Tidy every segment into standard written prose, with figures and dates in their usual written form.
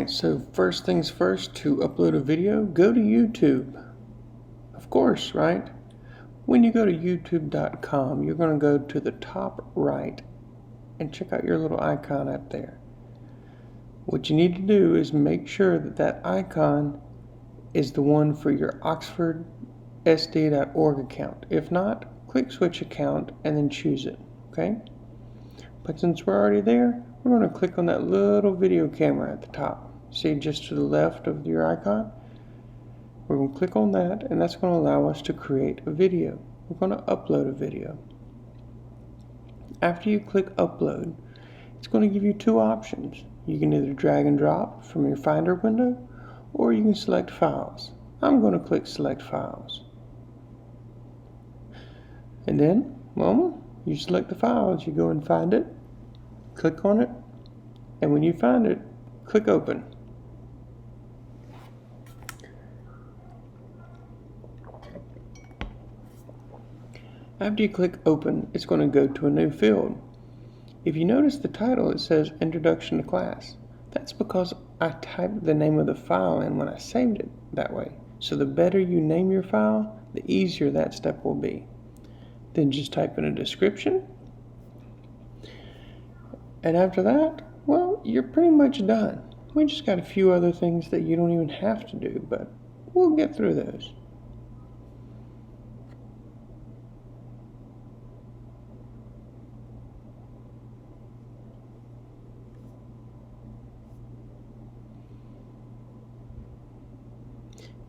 Alright, so first things first, to upload a video, go to YouTube. Of course, right? When you go to youtube.com, you're going to go to the top right and check out your little icon up there. What you need to do is make sure that that icon is the one for your Oxford OSD.org account. If not, click switch account and then choose it, okay? But since we're already there, we're going to click on that little video camera at the top. See, just to the left of your icon? We're going to click on that, and that's going to allow us to create a video. We're going to upload a video. After you click upload, it's going to give you two options. You can either drag and drop from your Finder window, or you can select files. I'm going to click select files. And then, well, you select the files, you go and find it, click on it, and when you find it, click open. After you click open, it's going to go to a new field. If you notice the title, it says Introduction to Class. That's because I typed the name of the file in when I saved it that way. So the better you name your file, the easier that step will be. Then just type in a description. And after that, well, you're pretty much done. We just got a few other things that you don't even have to do, but we'll get through those.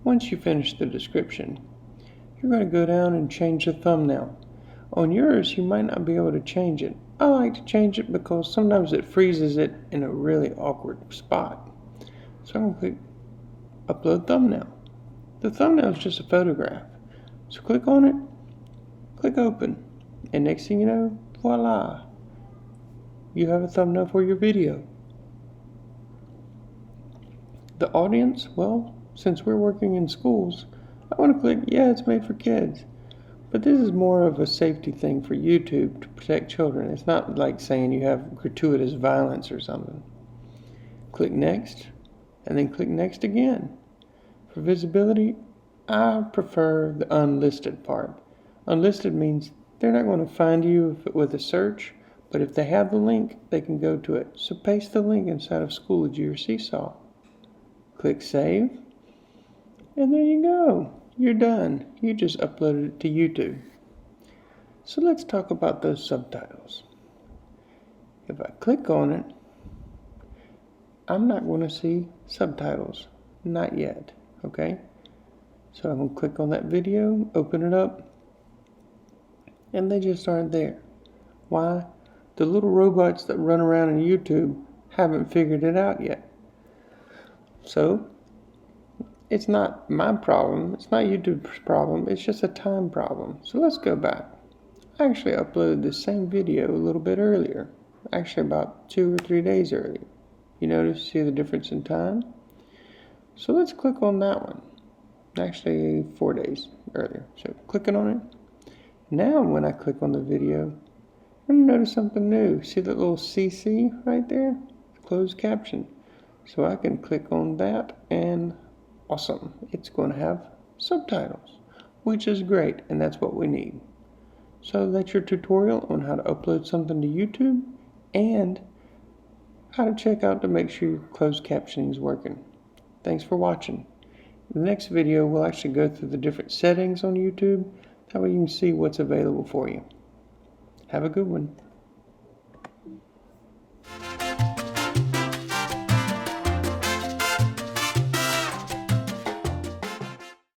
Once you finish the description, you're going to go down and change the thumbnail. On yours, you might not be able to change it. I like to change it because sometimes it freezes it in a really awkward spot. So I'm going to click Upload Thumbnail. The thumbnail is just a photograph. So click on it, click Open, and next thing you know, voila! You have a thumbnail for your video. The audience, well, since we're working in schools, I want to click, yeah, it's made for kids. But this is more of a safety thing for YouTube to protect children. It's not like saying you have gratuitous violence or something. Click Next, and then click Next again. For visibility, I prefer the unlisted part. Unlisted means they're not going to find you with a search, but if they have the link, they can go to it. So paste the link inside of Schoology or Seesaw. Click Save, and there you go. You're done. You just uploaded it to YouTube. So let's talk about those subtitles. If I click on it, I'm not going to see subtitles. Not yet. Okay? So I'm going to click on that video, open it up, and they just aren't there. Why? The little robots that run around in YouTube haven't figured it out yet. So it's not my problem, it's not YouTube's problem, it's just a time problem. So let's go back. I actually uploaded the same video a little bit earlier, actually about 2 or 3 days earlier. You notice, see the difference in time? So let's click on that one, actually 4 days earlier. So clicking on it. Now when I click on the video, you're going to notice something new. See that little CC right there? Closed caption. So I can click on that and awesome, it's going to have subtitles, which is great, and that's what we need. So that's your tutorial on how to upload something to YouTube and how to check out to make sure your closed captioning is working. Thanks for watching. In the next video, we'll actually go through the different settings on YouTube. That way you can see what's available for you. Have a good one.